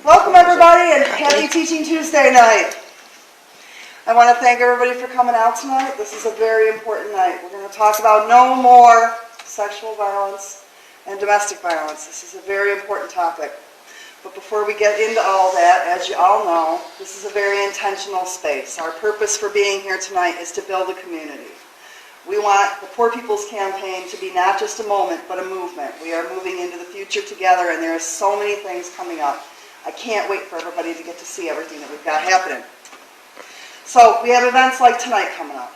Welcome everybody and happy Teaching Tuesday night. I want to thank everybody for coming out tonight. This is a very important night. We're going to talk about no more sexual violence and domestic violence. This is a very important topic. But before we get into all that, as you all know, this is a very intentional space. Our purpose for being here tonight is to build a community. We want the Poor People's Campaign to be not just a moment, but a movement. We are moving into the future together, and there are so many things coming up. I can't wait for everybody to get to see everything that we've got happening. So we have events like tonight coming up.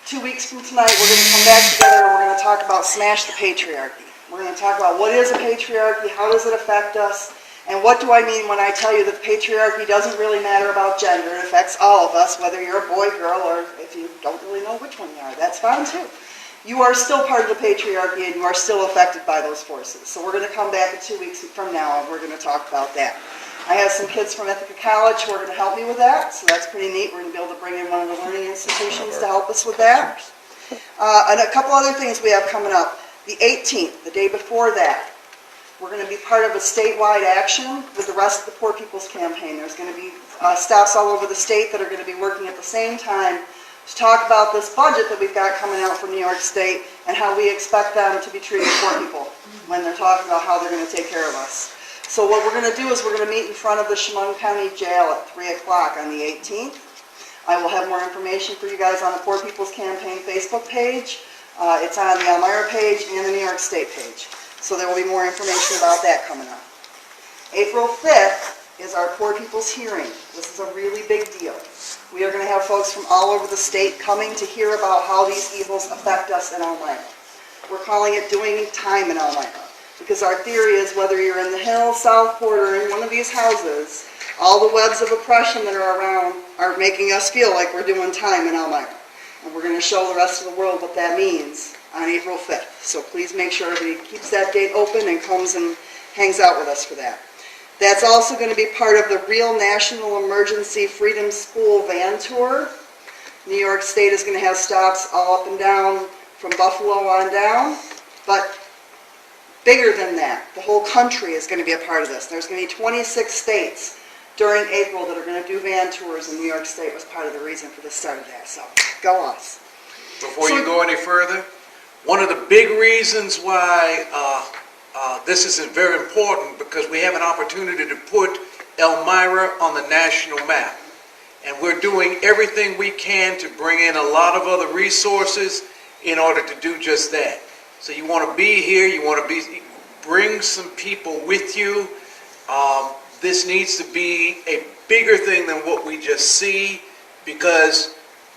2 weeks from tonight, we're going to come back together and we're going to talk about Smash the Patriarchy. We're going to talk about what is a patriarchy, how does it affect us, and what do I mean when I tell you that the patriarchy doesn't really matter about gender. It affects all of us, whether you're a boy, girl, or if you don't really know which one you are. That's fine too. You are still part of the patriarchy and you are still affected by those forces. So we're going to come back in 2 weeks from now and we're going to talk about that. I have some kids from Ithaca College who are going to help me with that, so that's pretty neat. We're going to be able to bring in one of the learning institutions to help us with that. And a couple other things we have coming up. The 18th, the day before that, we're going to be part of a statewide action with the rest of the Poor People's Campaign. There's going to be staffs all over the state that are going to be working at the same time to talk about this budget that we've got coming out from New York State and how we expect them to be treating poor people when they're talking about how they're going to take care of us. So what we're going to do is we're going to meet in front of the Chemung County Jail at 3 o'clock on the 18th. I will have more information for you guys on the Poor People's Campaign Facebook page. It's on the Elmira page and the New York State page. So there will be more information about that coming up. April 5th is our Poor People's Hearing. This is a really big deal. We are going to have folks from all over the state coming to hear about how these evils affect us in Elmira. We're calling it Doing Time in Elmira, because our theory is whether you're in the Hills, Southport, or in one of these houses, all the webs of oppression that are around are making us feel like we're doing time in Elmira. And we're going to show the rest of the world what that means on April 5th. So please make sure everybody keeps that date open and comes and hangs out with us for that. That's also going to be part of the Real National Emergency Freedom School van tour. New York State is going to have stops all up and down from Buffalo on down. But bigger than that, the whole country is going to be a part of this. There's going to be 26 states during April that are going to do van tours, and New York State was part of the reason for the start of that. So, go us. Before you go any further, one of the big reasons why this is very important, because we have an opportunity to put Elmira on the national map. And we're doing everything we can to bring in a lot of other resources in order to do just that. So you want to be here, you want to bring some people with you. This needs to be a bigger thing than what we just see, because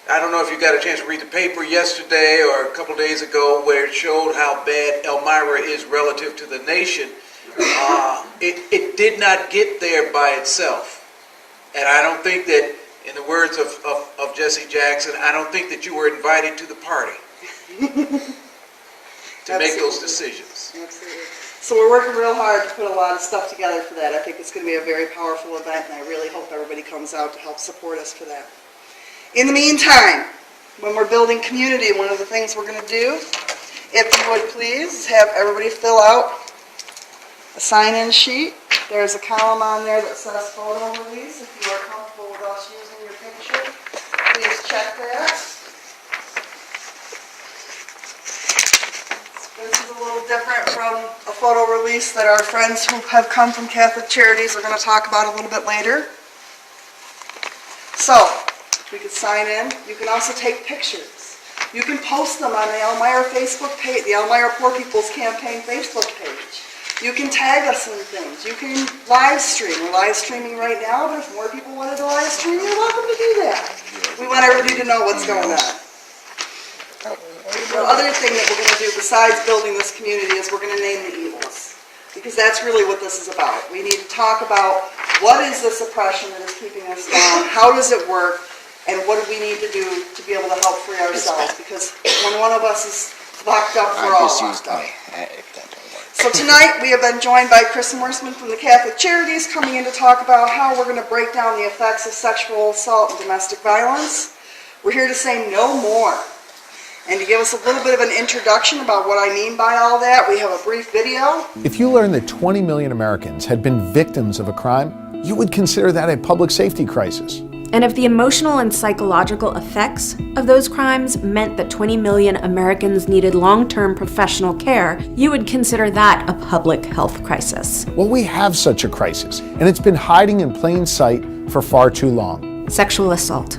I don't know if you got a chance to read the paper yesterday or a couple days ago where it showed how bad Elmira is relative to the nation. It did not get there by itself. And I don't think that, in the words of Jesse Jackson, I don't think that you were invited to the party to make those decisions. Absolutely. So we're working real hard to put a lot of stuff together for that. I think it's going to be a very powerful event, and I really hope everybody comes out to help support us for that. In the meantime, when we're building community, one of the things we're going to do, if you would please, have everybody fill out a sign-in sheet. There's a column on there that says photo release. If you are comfortable with us using your picture, please check that. This is a little different from a photo release that our friends who have come from Catholic Charities are going to talk about a little bit later. So, we could sign in. You can also take pictures. You can post them on the Elmira Facebook page, the Elmira Poor People's Campaign Facebook page. You can tag us in things. You can live stream. We're live streaming right now, but if more people wanted to live stream, you're welcome to do that. We want everybody to know what's going on. The other thing that we're going to do besides building this community is we're going to name the evils, because that's really what this is about. We need to talk about what is this oppression that is keeping us down, how does it work, and what do we need to do to be able to help free ourselves, because when one of us is locked up, we're all locked up. So tonight we have been joined by Chris Morseman from the Catholic Charities, coming in to talk about how we're going to break down the effects of sexual assault and domestic violence. We're here to say no more. And to give us a little bit of an introduction about what I mean by all that, we have a brief video. If you learned that 20 million Americans had been victims of a crime, you would consider that a public safety crisis. And if the emotional and psychological effects of those crimes meant that 20 million Americans needed long-term professional care, you would consider that a public health crisis. Well, we have such a crisis, and it's been hiding in plain sight for far too long. Sexual assault.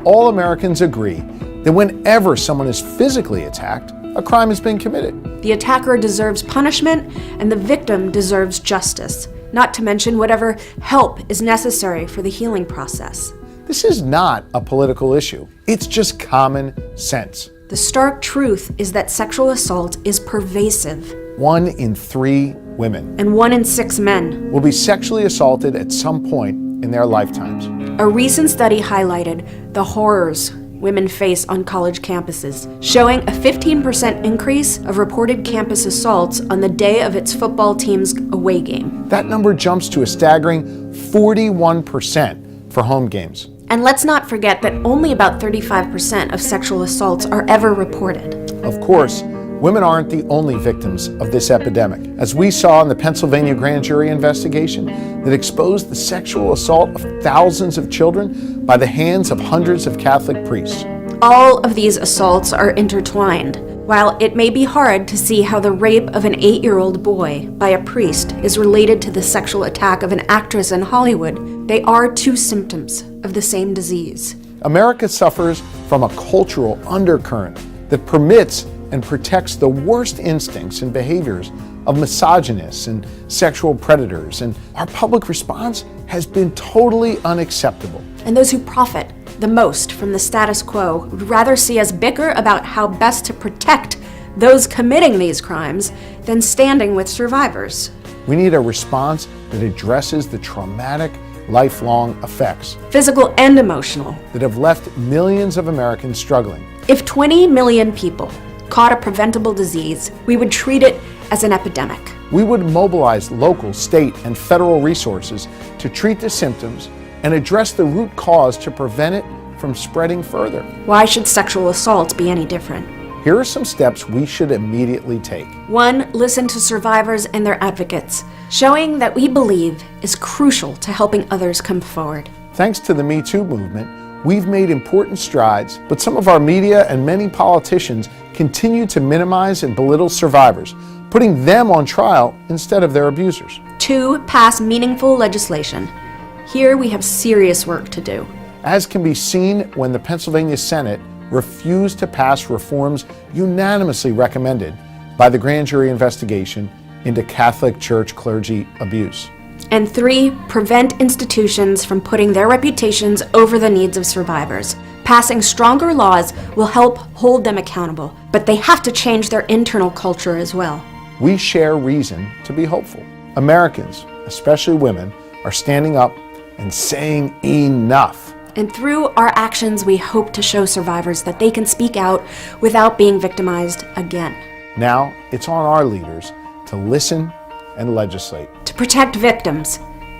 All Americans agree that whenever someone is physically attacked, a crime has been committed. The attacker deserves punishment, and the victim deserves justice, not to mention whatever help is necessary for the healing process. This is not a political issue. It's just common sense. The stark truth is that sexual assault is pervasive. 1 in 3 women And 1 in 6 men. will be sexually assaulted at some point in their lifetimes. A recent study highlighted the horrors women face on college campuses, showing a 15% increase of reported campus assaults on the day of its football team's away game. That number jumps to a staggering 41% for home games. And let's not forget that only about 35% of sexual assaults are ever reported. Of course, women aren't the only victims of this epidemic, as we saw in the Pennsylvania grand jury investigation that exposed the sexual assault of thousands of children by the hands of hundreds of Catholic priests. All of these assaults are intertwined. While it may be hard to see how the rape of an 8-year-old boy by a priest is related to the sexual attack of an actress in Hollywood, they are two symptoms of the same disease. America suffers from a cultural undercurrent that permits and protects the worst instincts and behaviors of misogynists and sexual predators, and our public response has been totally unacceptable. And those who profit the most from the status quo would rather see us bicker about how best to protect those committing these crimes than standing with survivors. We need a response that addresses the traumatic, lifelong effects Physical and emotional. that have left millions of Americans struggling. If 20 million people caught a preventable disease, we would treat it as an epidemic. We would mobilize local, state, and federal resources to treat the symptoms and address the root cause to prevent it from spreading further. Why should sexual assault be any different? Here are some steps we should immediately take. 1, listen to survivors and their advocates, showing that we believe is crucial to helping others come forward. Thanks to the Me Too movement, we've made important strides, but some of our media and many politicians continue to minimize and belittle survivors, putting them on trial instead of their abusers. 2, pass meaningful legislation. Here we have serious work to do. As can be seen when the Pennsylvania Senate refused to pass reforms unanimously recommended by the grand jury investigation into Catholic Church clergy abuse. And 3, prevent institutions from putting their reputations over the needs of survivors. Passing stronger laws will help hold them accountable, but they have to change their internal culture as well. We share reason to be hopeful. Americans, especially women, are standing up and saying enough. And through our actions, we hope to show survivors that they can speak out without being victimized again. Now it's on our leaders to listen and legislate, To protect victims,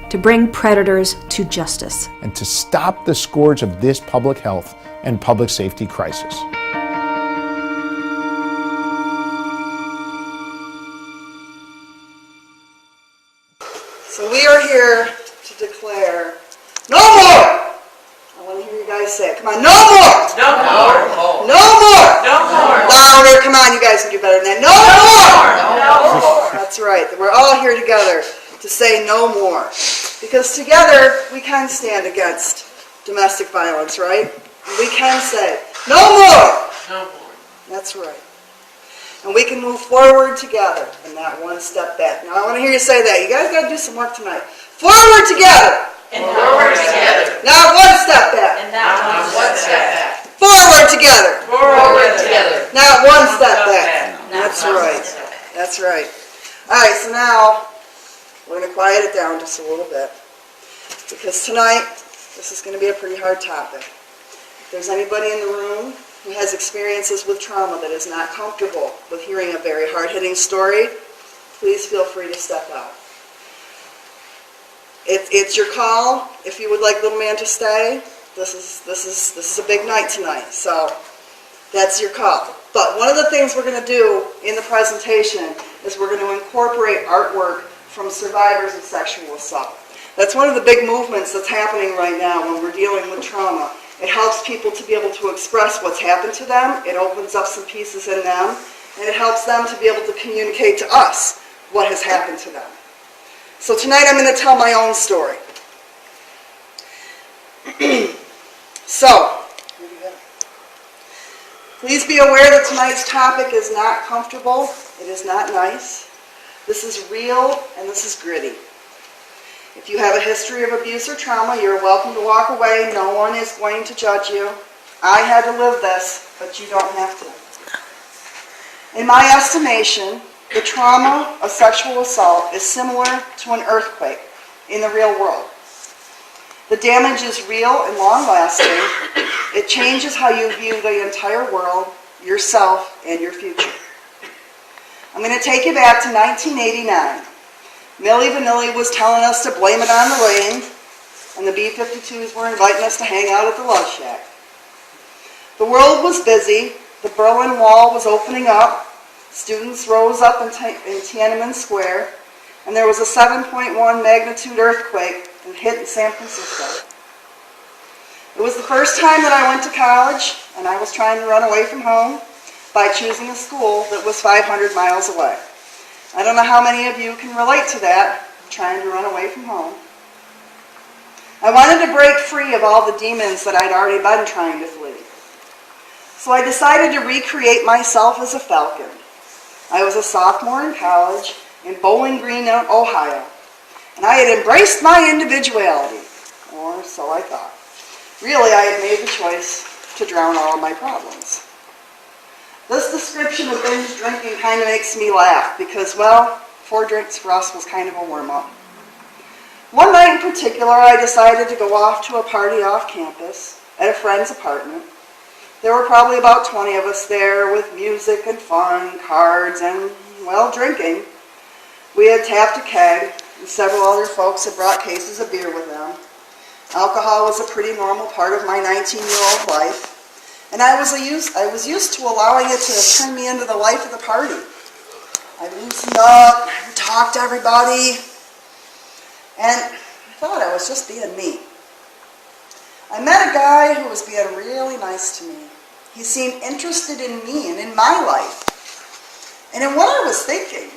to bring predators to justice. and to stop the scourge of this public health and public safety crisis. So we are here to declare no more. I want to hear you guys say it. Come on, no more. No more. No more. No more. Louder. Come on, you guys can do better than that. No more. No more. That's right. We're all here together to say no more. Because together we can stand against domestic violence, right? We can say no more. No more. That's right. And we can move forward together and not one step back. Now I want to hear you say that. You guys got to do some work tonight. Forward together. And forward together. Not one step back. And not one step back. Forward together. Forward together. Not one step back. Not That's one right. step back. That's right. All right, so now we're going to quiet it down just a little bit. Because tonight, this is going to be a pretty hard topic. If there's anybody in the room who has experiences with trauma that is not comfortable with hearing a very hard-hitting story, please feel free to step out. It's your call. If you would like little man to stay, this is a big night tonight, so that's your call. But one of the things we're going to do in the presentation is we're going to incorporate artwork from survivors of sexual assault. That's one of the big movements that's happening right now when we're dealing with trauma. It helps people to be able to express what's happened to them. It opens up some pieces in them, and it helps them to be able to communicate to us what has happened to them. So tonight I'm going to tell my own story. So, please be aware that tonight's topic is not comfortable. It is not nice. This is real and this is gritty. If you have a history of abuse or trauma, you're welcome to walk away. No one is going to judge you. I had to live this, but you don't have to. In my estimation, the trauma of sexual assault is similar to an earthquake in the real world. The damage is real and long-lasting. It changes how you view the entire world, yourself, and your future. I'm going to take you back to 1989. Milli Vanilli was telling us to blame it on the rain, and the B-52s were inviting us to hang out at the Love Shack. The world was busy. The Berlin Wall was opening up. Students rose up in Tiananmen Square, and there was a 7.1 magnitude earthquake that hit in San Francisco. It was the first time that I went to college, and I was trying to run away from home by choosing a school that was 500 miles away. I don't know how many of you can relate to that, trying to run away from home. I wanted to break free of all the demons that I'd already been trying to flee. So I decided to recreate myself as a falcon. I was a sophomore in college in Bowling Green, Ohio, and I had embraced my individuality, or so I thought. Really, I had made the choice to drown all of my problems. This description of binge drinking kind of makes me laugh because, well, 4 drinks for us was kind of a warm-up. One night in particular, I decided to go off to a party off campus at a friend's apartment. There were probably about 20 of us there with music and fun, cards, and, well, drinking. We had tapped a keg, and several other folks had brought cases of beer with them. Alcohol was a pretty normal part of my 19-year-old life. And I was used to allowing it to turn me into the life of the party. I loosened up, I talked to everybody, and I thought I was just being me. I met a guy who was being really nice to me. He seemed interested in me and in my life, and in what I was thinking,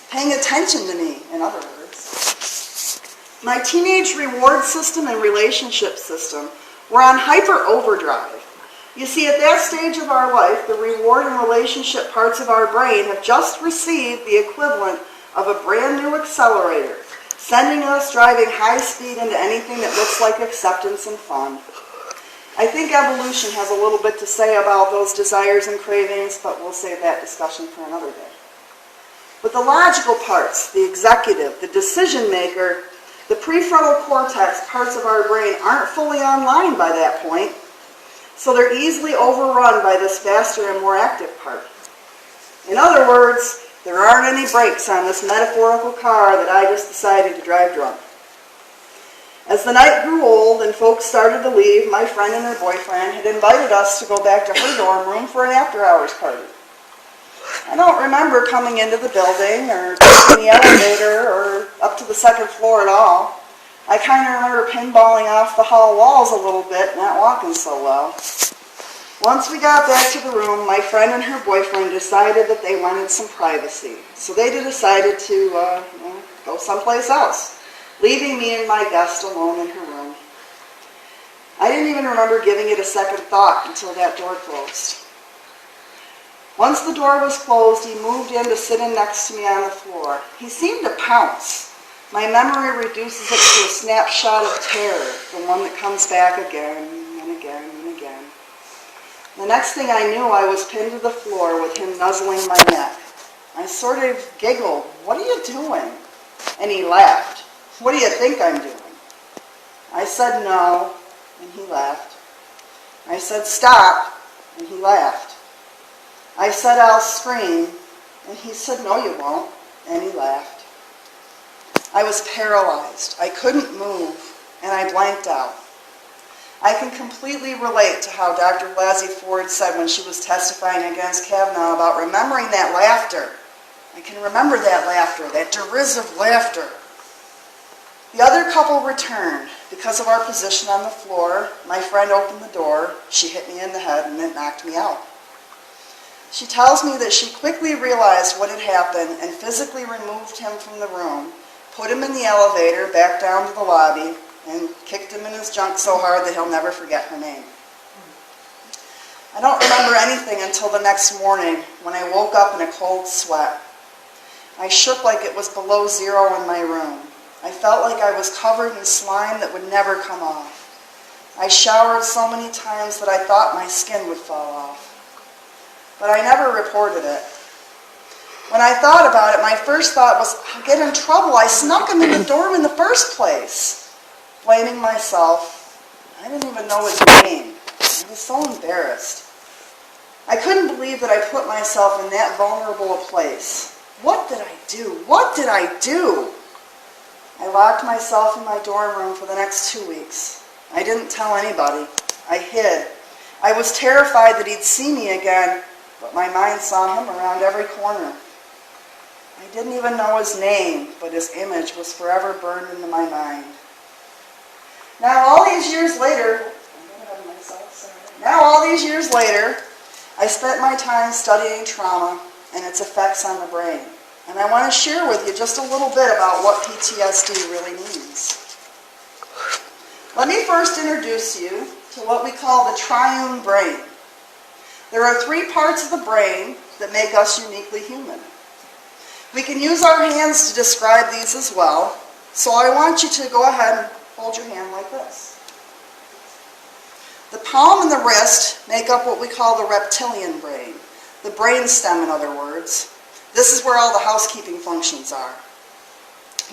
paying attention to me, in other words. My teenage reward system and relationship system were on hyper overdrive. You see, at that stage of our life, the reward and relationship parts of our brain have just received the equivalent of a brand new accelerator, sending us driving high speed into anything that looks like acceptance and fun. I think evolution has a little bit to say about those desires and cravings, but we'll save that discussion for another day. But the logical parts, the executive, the decision maker, the prefrontal cortex parts of our brain aren't fully online by that point. So they're easily overrun by this faster and more active part. In other words, there aren't any brakes on this metaphorical car that I just decided to drive drunk. As the night grew old and folks started to leave, my friend and her boyfriend had invited us to go back to her dorm room for an after-hours party. I don't remember coming into the building or taking the elevator or up to the second floor at all. I kind of remember pinballing off the hall walls a little bit, not walking so well. Once we got back to the room, my friend and her boyfriend decided that they wanted some privacy. So they decided to go someplace else, leaving me and my guest alone in her room. I didn't even remember giving it a second thought until that door closed. Once the door was closed, he moved in to sit in next to me on the floor. He seemed to pounce. My memory reduces it to a snapshot of terror, the one that comes back again and again and again. The next thing I knew, I was pinned to the floor with him nuzzling my neck. I sort of giggled, "What are you doing?" And he laughed. "What do you think I'm doing?" I said no, and he laughed. I said stop, and he laughed. I said I'll scream, and he said no you won't, and he laughed. I was paralyzed. I couldn't move, and I blanked out. I can completely relate to how Dr. Blasey Ford said when she was testifying against Kavanaugh about remembering that laughter. I can remember that laughter, that derisive laughter. The other couple returned. Because of our position on the floor, my friend opened the door, she hit me in the head, and it knocked me out. She tells me that she quickly realized what had happened and physically removed him from the room, put him in the elevator back down to the lobby, and kicked him in his junk so hard that he'll never forget her name. I don't remember anything until the next morning when I woke up in a cold sweat. I shook like it was below zero in my room. I felt like I was covered in slime that would never come off. I showered so many times that I thought my skin would fall off. But I never reported it. When I thought about it, my first thought was, I'll get in trouble. I snuck him in the dorm in the first place. Blaming myself, I didn't even know his name. I was so embarrassed. I couldn't believe that I put myself in that vulnerable a place. What did I do? What did I do? I locked myself in my dorm room for the next 2 weeks. I didn't tell anybody. I hid. I was terrified that he'd see me again, but my mind saw him around every corner. I didn't even know his name, but his image was forever burned into my mind. Now all these years later, I spent my time studying trauma and its effects on the brain. And I want to share with you just a little bit about what PTSD really means. Let me first introduce you to what we call the triune brain. There are 3 parts of the brain that make us uniquely human. We can use our hands to describe these as well, so I want you to go ahead and hold your hand like this. The palm and the wrist make up what we call the reptilian brain, the brain stem in other words. This is where all the housekeeping functions are.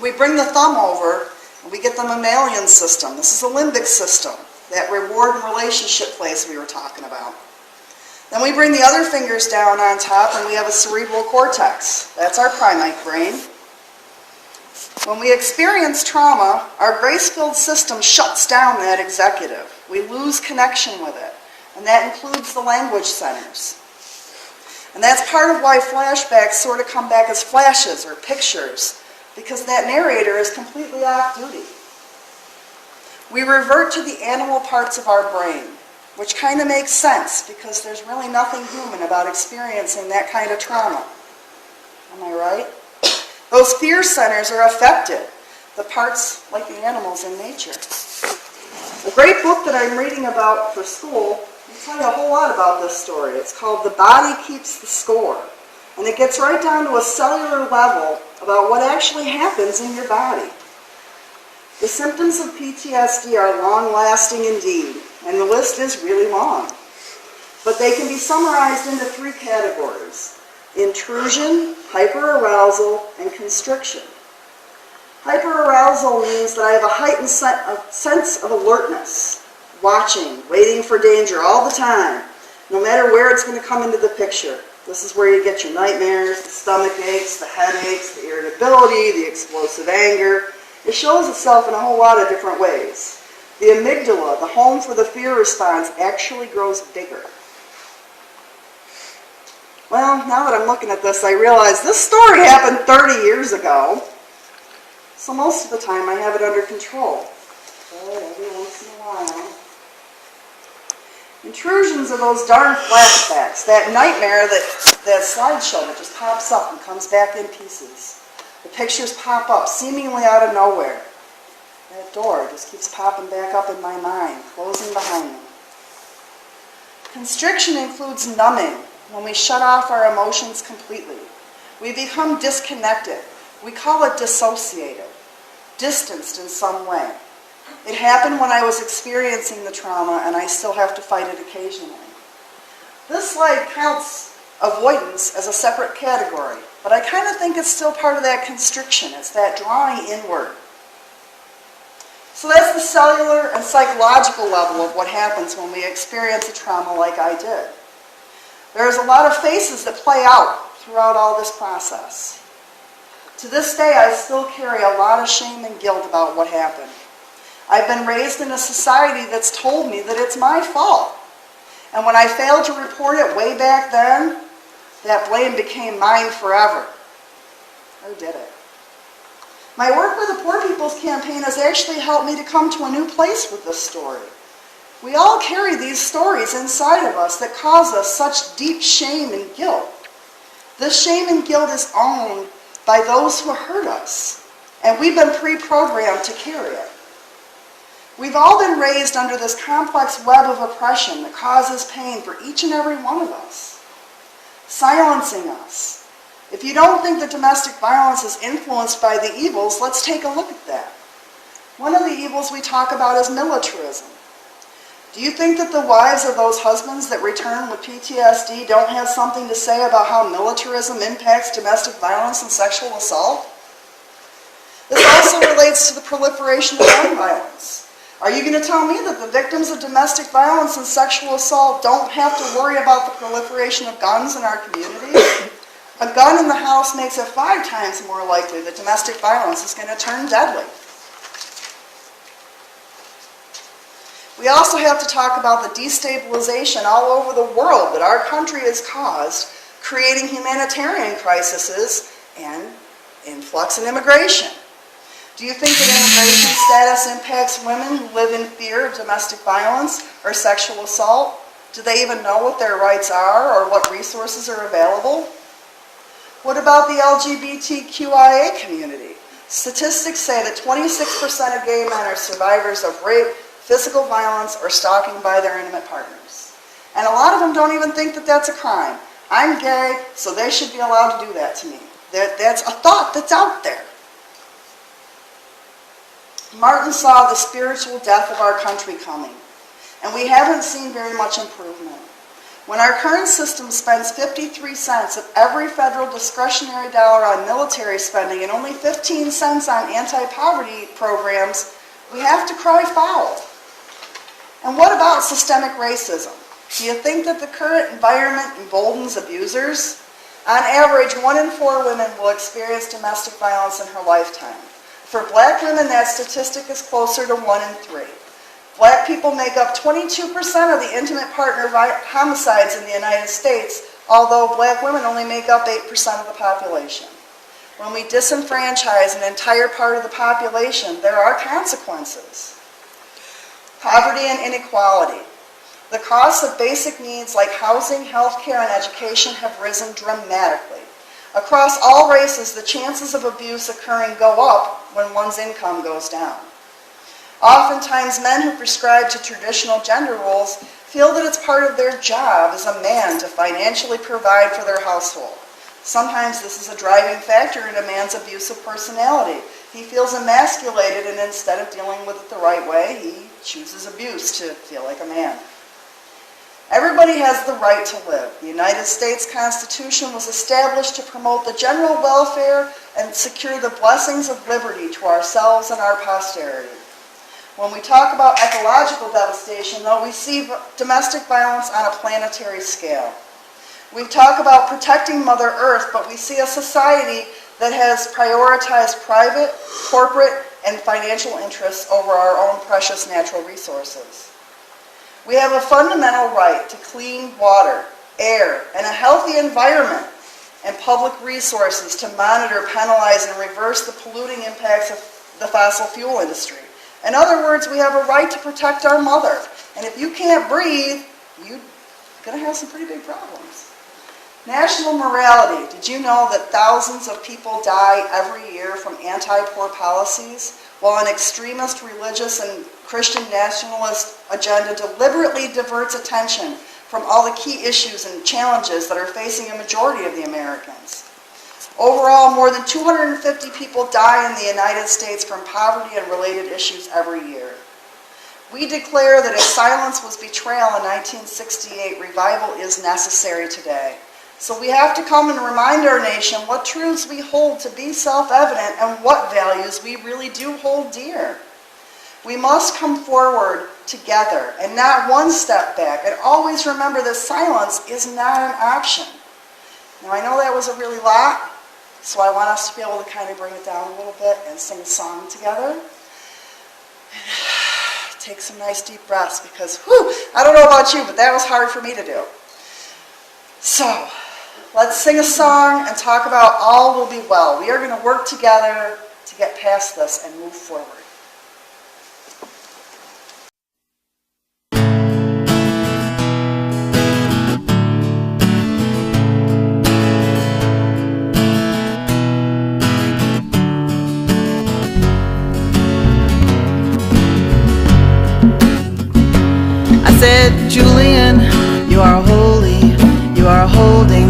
We bring the thumb over and we get the mammalian system. This is the limbic system, that reward and relationship place we were talking about. Then we bring the other fingers down on top and we have a cerebral cortex. That's our primate brain. When we experience trauma, our grace-filled system shuts down that executive. We lose connection with it, and that includes the language centers. And that's part of why flashbacks sort of come back as flashes or pictures, because that narrator is completely off duty. We revert to the animal parts of our brain, which kind of makes sense because there's really nothing human about experiencing that kind of trauma. Am I right? Those fear centers are affected, the parts like the animals in nature. A great book that I'm reading about for school will tell you a whole lot about this story. It's called The Body Keeps the Score. And it gets right down to a cellular level about what actually happens in your body. The symptoms of PTSD are long-lasting indeed, and the list is really long. But they can be summarized into 3 categories: intrusion, hyperarousal, and constriction. Hyperarousal means that I have a heightened sense of alertness, watching, waiting for danger all the time, no matter where it's going to come into the picture. This is where you get your nightmares, the stomach aches, the headaches, the irritability, the explosive anger. It shows itself in a whole lot of different ways. The amygdala, the home for the fear response, actually grows bigger. Well, now that I'm looking at this, I realize this story happened 30 years ago. So most of the time I have it under control. But every once in a while. Intrusions are those darn flashbacks, that nightmare, that slideshow that just pops up and comes back in pieces. The pictures pop up seemingly out of nowhere. That door just keeps popping back up in my mind, closing behind me. Constriction includes numbing, when we shut off our emotions completely. We become disconnected. We call it dissociated, distanced in some way. It happened when I was experiencing the trauma, and I still have to fight it occasionally. This slide counts avoidance as a separate category, but I kind of think it's still part of that constriction. It's that drawing inward. So that's the cellular and psychological level of what happens when we experience a trauma like I did. There's a lot of phases that play out throughout all this process. To this day, I still carry a lot of shame and guilt about what happened. I've been raised in a society that's told me that it's my fault. And when I failed to report it way back then, that blame became mine forever. Or did it? My work with the Poor People's Campaign has actually helped me to come to a new place with this story. We all carry these stories inside of us that cause us such deep shame and guilt. This shame and guilt is owned by those who hurt us, and we've been pre-programmed to carry it. We've all been raised under this complex web of oppression that causes pain for each and every one of us, silencing us. If you don't think that domestic violence is influenced by the evils, let's take a look at that. One of the evils we talk about is militarism. Do you think that the wives of those husbands that return with PTSD don't have something to say about how militarism impacts domestic violence and sexual assault? This also relates to the proliferation of gun violence. Are you going to tell me that the victims of domestic violence and sexual assault don't have to worry about the proliferation of guns in our communities? A gun in the house makes it 5 times more likely that domestic violence is going to turn deadly. We also have to talk about the destabilization all over the world that our country has caused, creating humanitarian crises and influx in immigration. Do you think that immigration status impacts women who live in fear of domestic violence or sexual assault? Do they even know what their rights are or what resources are available? What about the LGBTQIA community? Statistics say that 26% of gay men are survivors of rape, physical violence, or stalking by their intimate partners. And a lot of them don't even think that that's a crime. I'm gay, so they should be allowed to do that to me. That's a thought that's out there. Martin saw the spiritual death of our country coming, and we haven't seen very much improvement. When our current system spends 53 cents of every federal discretionary dollar on military spending and only 15 cents on anti-poverty programs, we have to cry foul. And what about systemic racism? Do you think that the current environment emboldens abusers? On average, 1 in 4 women will experience domestic violence in her lifetime. For black women, that statistic is closer to 1 in 3. Black people make up 22% of the intimate partner homicides in the United States, although black women only make up 8% of the population. When we disenfranchise an entire part of the population, there are consequences. Poverty and inequality. The costs of basic needs like housing, health care, and education have risen dramatically. Across all races, the chances of abuse occurring go up when one's income goes down. Oftentimes, men who prescribe to traditional gender roles feel that it's part of their job as a man to financially provide for their household. Sometimes this is a driving factor in a man's abusive personality. He feels emasculated, and instead of dealing with it the right way, he chooses abuse to feel like a man. Everybody has the right to live. The United States Constitution was established to promote the general welfare and secure the blessings of liberty to ourselves and our posterity. When we talk about ecological devastation, though, we see domestic violence on a planetary scale. We talk about protecting Mother Earth, but we see a society that has prioritized private, corporate, and financial interests over our own precious natural resources. We have a fundamental right to clean water, air, and a healthy environment and public resources to monitor, penalize, and reverse the polluting impacts of the fossil fuel industry. In other words, we have a right to protect our mother. And if you can't breathe, you're going to have some pretty big problems. National morality. Did you know that thousands of people die every year from anti-poor policies, while an extremist religious and Christian nationalist agenda deliberately diverts attention from all the key issues and challenges that are facing a majority of the Americans? Overall, more than 250 people die in the United States from poverty and related issues every year. We declare that if silence was betrayal in 1968, revival is necessary today. So we have to come and remind our nation what truths we hold to be self-evident and what values we really do hold dear. We must come forward together and not one step back, and always remember that silence is not an option. Now, I know that was a really lot, so I want us to be able to kind of bring it down a little bit and sing a song together. take some nice deep breaths because, whew, I don't know about you, but that was hard for me to do. So, let's sing a song and talk about all will be well. We are going to work together to get past this and move forward. I said, Julian, you are holy, you are holding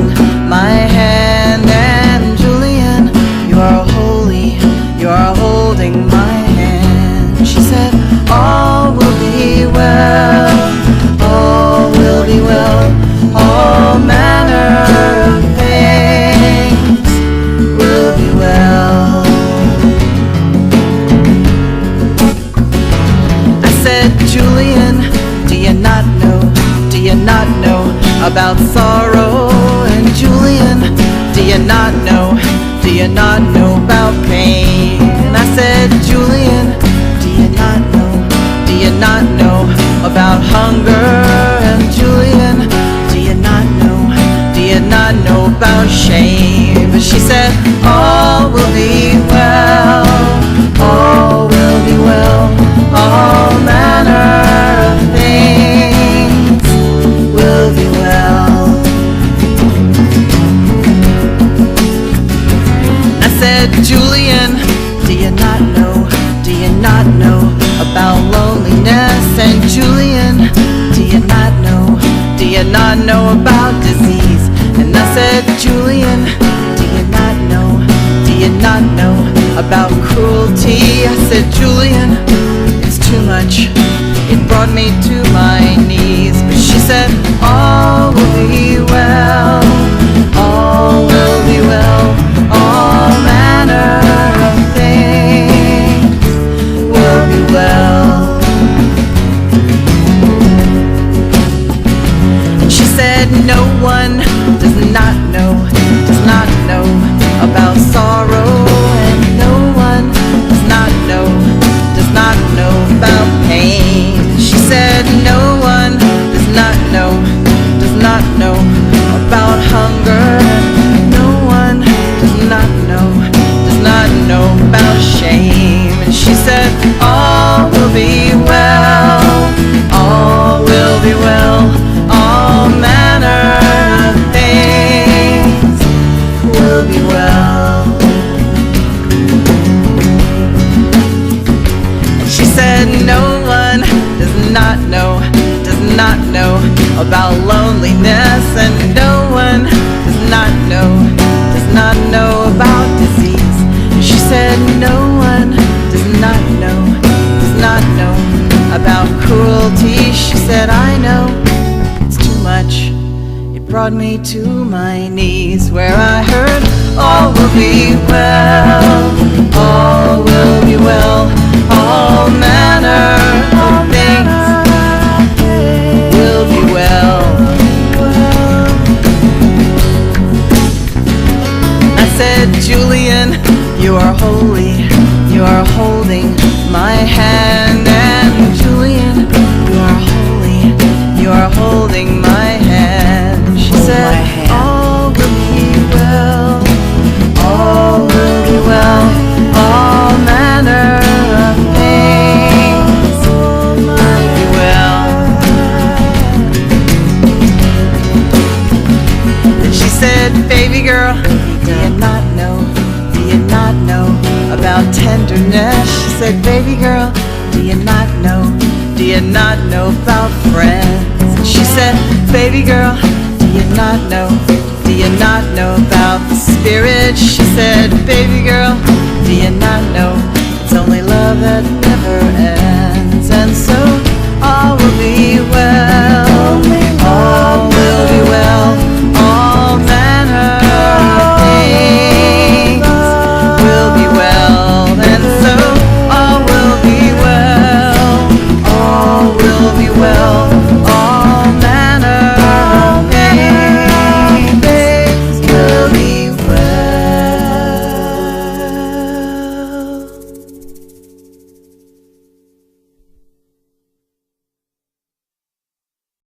my hand. And Julian, you are holy, you are holding my hand. She said, all will be well, all will be well, all manner of things will be well. I said, Julian, do you not know about sorrow? And Julian, do you not know about pain? And I said, Julian, do you not know about hunger? And Julian, do you not know about shame? But she said, all will be well, all will be well, all manner of things will be well. I said, Julian, do you not know about loneliness? And Julian, do you not know about disease? And I said, Julian, do you not know about cruelty? I said, Julian, it's too much, it brought me to my knees. But she said, all will be well, all will be well, all manner of things will be well. And she said, no one does not know about sorrow. And no one does not know about pain. She said, no one does not know about hunger. No one does not know about shame. And she said, all will be well, all will be well, all manner of things will be well. And she said, no one does not know about loneliness. And no one does not know about disease. And she said, no one does not know about cruelty. She said, I know, it's too much, it brought me to my knees, where I heard, all will be well, all will be well, all manner of things will be well. I said, Julian, you are holy, you are holding my hand. And Julian, you are holy, you are holding my hand. She said, all will be well, all will be well, all manner of things will be well. And she said, baby girl, do you not know about tenderness? She said, baby girl, do you not know about friends? And she said, baby girl, do you not know about the spirit? She said, baby girl, do you not know it's only love that never ends?